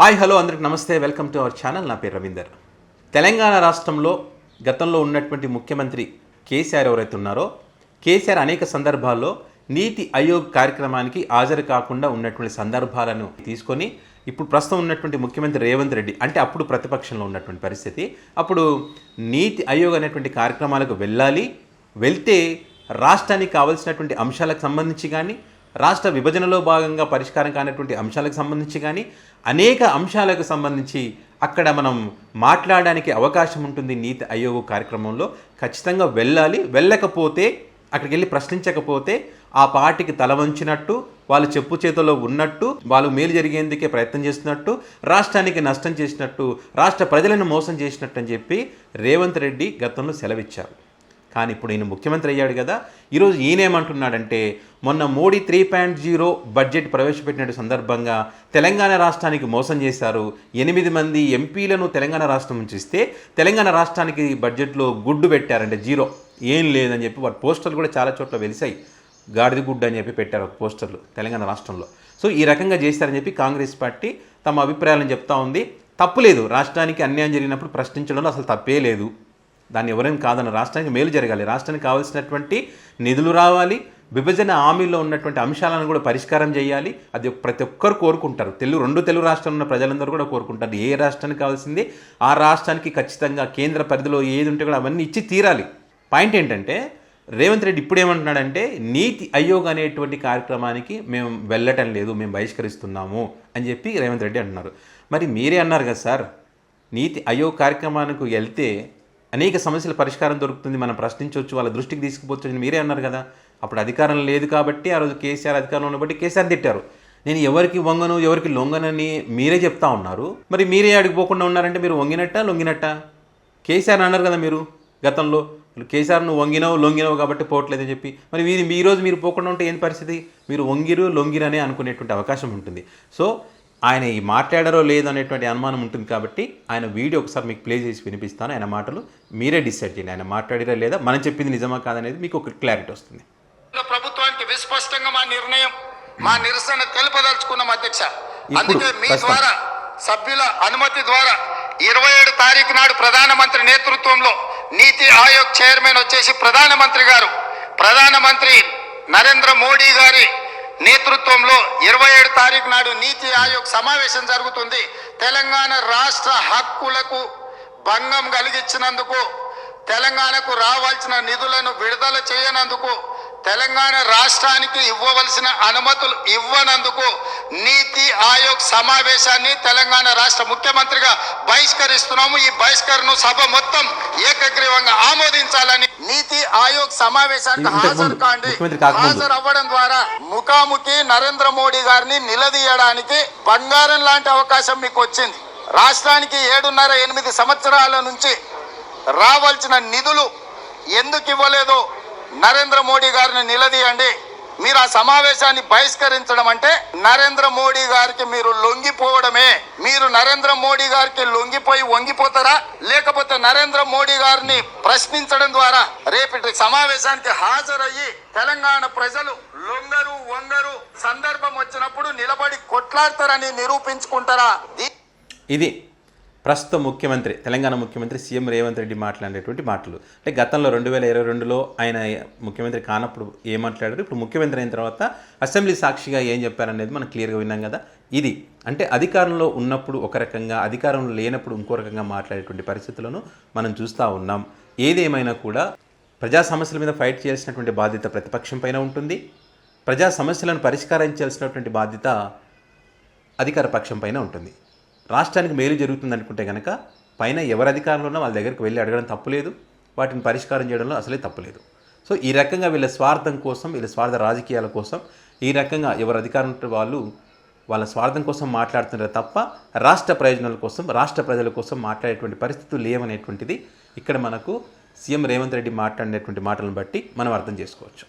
Hi hello అందరికి నమస్తే, welcome to our channel. నా పేరు రవీందర్. తెలంగాణ రాష్ట్రంలో గతంలో ఉన్నటువంటి ముఖ్యమంత్రి కేసీఆర్ ఎవరైతే ఉన్నారో, కేసీఆర్ అనేక సందర్భాల్లో నీతి ఆయోగ్ కార్యక్రమానికి హాజరు కాకుండా ఉన్నటువంటి సందర్భాలను తీసుకొని ఇప్పుడు ప్రస్తుతం ఉన్నటువంటి ముఖ్యమంత్రి రేవంత్ రెడ్డి, అంటే అప్పుడు ప్రతిపక్షంలో ఉన్నటువంటి పరిస్థితి, అప్పుడు నీతి ఆయోగ్ అనేటువంటి కార్యక్రమాలకు వెళ్తే రాష్ట్రానికి కావాల్సినటువంటి అంశాలకు సంబంధించి కానీ, రాష్ట్ర విభజనలో భాగంగా పరిష్కారం కానటువంటి అంశాలకు సంబంధించి కానీ అనేక అంశాలకు సంబంధించి అక్కడ మనం మాట్లాడడానికి అవకాశం ఉంటుంది. నీతి ఆయోగ్ కార్యక్రమంలో ఖచ్చితంగా వెళ్ళకపోతే, అక్కడికి వెళ్ళి ప్రశ్నించకపోతే ఆ పార్టీకి తల వంచినట్టు, వాళ్ళు చెప్పు చేతుల్లో ఉన్నట్టు, వాళ్ళు మేలు జరిగేందుకే ప్రయత్నం చేస్తున్నట్టు, రాష్ట్రానికి నష్టం చేసినట్టు, రాష్ట్ర ప్రజలను మోసం చేసినట్టు అని చెప్పి రేవంత్ రెడ్డి గతంలో సెలవిచ్చారు. కానీ ఇప్పుడు ఈయన ముఖ్యమంత్రి అయ్యాడు కదా, ఈరోజు ఈయనేమంటున్నాడంటే, మొన్న మోడీ 3.0 బడ్జెట్ ప్రవేశపెట్టిన సందర్భంగా తెలంగాణ రాష్ట్రానికి మోసం చేశారు. 8 మంది ఎంపీలను తెలంగాణ రాష్ట్రం నుంచి ఇస్తే తెలంగాణ రాష్ట్రానికి బడ్జెట్లో గుడ్డు పెట్టారంటే జీరో, ఏం లేదని చెప్పి వాటి పోస్టర్లు కూడా చాలా చోట్ల వెలిసాయి. గాడిద గుడ్డు అని చెప్పి పెట్టారు పోస్టర్లు తెలంగాణ రాష్ట్రంలో. సో ఈ రకంగా చేశారని చెప్పి కాంగ్రెస్ పార్టీ తమ అభిప్రాయాలను చెప్తా ఉంది. తప్పు లేదు, రాష్ట్రానికి అన్యాయం జరిగినప్పుడు ప్రశ్నించడంలో అసలు తప్పే లేదు. దాన్ని ఎవరైనా కాదన్న, రాష్ట్రానికి మేలు జరగాలి, రాష్ట్రానికి కావాల్సినటువంటి నిధులు రావాలి, విభజన హామీలో ఉన్నటువంటి అంశాలను కూడా పరిష్కారం చేయాలి. అది ప్రతి ఒక్కరు కోరుకుంటారు. రెండు తెలుగు రాష్ట్రాల్లో ఉన్న ప్రజలందరూ కూడా కోరుకుంటారు. ఏ రాష్ట్రానికి కావాల్సింది ఆ రాష్ట్రానికి ఖచ్చితంగా కేంద్ర పరిధిలో ఏది ఉంటే కూడా అవన్నీ ఇచ్చి తీరాలి. పాయింట్ ఏంటంటే, రేవంత్ రెడ్డి ఇప్పుడు ఏమంటున్నాడంటే, నీతి ఆయోగ్ అనేటువంటి కార్యక్రమానికి మేము వెళ్ళటం లేదు, మేము బహిష్కరిస్తున్నాము అని చెప్పి రేవంత్ రెడ్డి అంటున్నారు. మరి మీరే అన్నారు కదా సార్, నీతి ఆయోగ్ కార్యక్రమానికి వెళ్తే అనేక సమస్యల పరిష్కారం దొరుకుతుంది, మనం ప్రశ్నించవచ్చు, వాళ్ళ దృష్టికి తీసుకుపోవచ్చు అని మీరే అన్నారు కదా. అప్పుడు అధికారం లేదు కాబట్టి ఆ రోజు కేసీఆర్ అధికారంలో ఉన్నబట్టి కేసీఆర్ తిట్టారు. నేను ఎవరికి వంగను, ఎవరికి లొంగనని మీరే చెప్తా ఉన్నారు. మరి మీరే అడిగిపోకుండా ఉన్నారంటే మీరు లొంగినట్ట? కేసీఆర్ అన్నారు కదా మీరు గతంలో, కేసీఆర్ నువ్వు లొంగినవు కాబట్టి పోవట్లేదని చెప్పి. మరి ఈరోజు మీరు పోకుండా ఉంటే ఏం పరిస్థితి? మీరు లొంగిరనే అనుకునేటువంటి అవకాశం ఉంటుంది. సో ఆయన ఈ మాట్లాడారో లేదో అనేటువంటి అనుమానం ఉంటుంది కాబట్టి ఆయన వీడియో ఒకసారి మీకు ప్లే చేసి వినిపిస్తాను. ఆయన మాటలు మీరే డిసైడ్ చేయండి, ఆయన మాట్లాడారా లేదా, మనం చెప్పింది నిజమా కాదనేది మీకు ఒక క్లారిటీ వస్తుంది. ప్రభుత్వానికి విస్పష్టంగా మా నిరసన తెలుపదలుచుకున్నాం అధ్యక్ష. అందుకే మీ ద్వారా సభ్యుల అనుమతి ద్వారా 27 తారీఖు నాడు ప్రధానమంత్రి నేతృత్వంలో నీతి ఆయోగ్ చైర్మన్ వచ్చేసి ప్రధానమంత్రి నరేంద్ర మోడీ గారి నేతృత్వంలో 27 తారీఖు నాడు నీతి ఆయోగ్ సమావేశం జరుగుతుంది. తెలంగాణ రాష్ట్ర హక్కులకు భంగం కలిగించినందుకు, తెలంగాణకు రావాల్సిన నిధులను విడుదల చేయనందుకు, తెలంగాణ రాష్ట్రానికి ఇవ్వవలసిన అనుమతులు ఇవ్వనందుకు నీతి ఆయోగ్ సమావేశాన్ని తెలంగాణ రాష్ట్ర ముఖ్యమంత్రిగా బహిష్కరిస్తున్నాము. ఈ బహిష్కరణను సభ మొత్తం ఏకగ్రీవంగా ఆమోదించాలని, నీతి ఆయోగ్ సమావేశానికి హాజరు అవ్వడం ద్వారా ముఖాముఖి నరేంద్ర మోడీ గారిని నిలదీయడానికి బంగారం లాంటి అవకాశం మీకు వచ్చింది. రాష్ట్రానికి 7.5-8 సంవత్సరాల నుంచి రావాల్సిన నిధులు ఎందుకు ఇవ్వలేదో నరేంద్ర మోడీ గారిని నిలదీయండి. మీరు ఆ సమావేశాన్ని బహిష్కరించడం అంటే నరేంద్ర మోడీ గారికి మీరు లొంగిపోవడమే. మీరు నరేంద్ర మోడీ గారికి లొంగిపోయి వంగిపోతారా, లేకపోతే నరేంద్ర మోడీ గారిని ప్రశ్నించడం ద్వారా రేపటి సమావేశానికి హాజరయ్యి తెలంగాణ ప్రజలు వంగరు సందర్భం వచ్చినప్పుడు నిలబడి కొట్లాడతారని నిరూపించుకుంటారా? ఇది ప్రస్తుత ముఖ్యమంత్రి, తెలంగాణ ముఖ్యమంత్రి సీఎం రేవంత్ రెడ్డి మాట్లాడేటువంటి మాటలు. అంటే గతంలో 2022లో ఆయన ముఖ్యమంత్రి కానప్పుడు ఏం మాట్లాడారు, ఇప్పుడు ముఖ్యమంత్రి అయిన తర్వాత అసెంబ్లీ సాక్షిగా ఏం చెప్పారనేది మనం క్లియర్గా విన్నాం కదా. ఇది అంటే అధికారంలో ఉన్నప్పుడు ఒక రకంగా, అధికారంలో లేనప్పుడు ఇంకో రకంగా మాట్లాడేటువంటి పరిస్థితులను మనం చూస్తూ ఉన్నాం. ఏదేమైనా కూడా ప్రజా సమస్యల మీద ఫైట్ చేయాల్సినటువంటి బాధ్యత ప్రతిపక్షం పైన ఉంటుంది, ప్రజా సమస్యలను పరిష్కరించాల్సినటువంటి బాధ్యత అధికార పక్షం పైన ఉంటుంది. రాష్ట్రానికి మేలు జరుగుతుంది అనుకుంటే కనుక పైన ఎవరు అధికారంలో ఉన్నా వాళ్ళ దగ్గరికి వెళ్ళి అడగడం తప్పులేదు, వాటిని పరిష్కారం చేయడంలో అసలే తప్పులేదు. సో ఈ రకంగా వీళ్ళ స్వార్థం కోసం, వీళ్ళ స్వార్థ రాజకీయాల కోసం ఈ రకంగా ఎవరు అధికారం ఉంటే వాళ్ళు వాళ్ళ స్వార్థం కోసం మాట్లాడుతున్నారు తప్ప రాష్ట్ర ప్రయోజనాల కోసం, రాష్ట్ర ప్రజల కోసం మాట్లాడేటువంటి పరిస్థితులు లేవనేటువంటిది ఇక్కడ మనకు సీఎం రేవంత్ రెడ్డి మాట్లాడేటువంటి మాటలను బట్టి మనం అర్థం చేసుకోవచ్చు.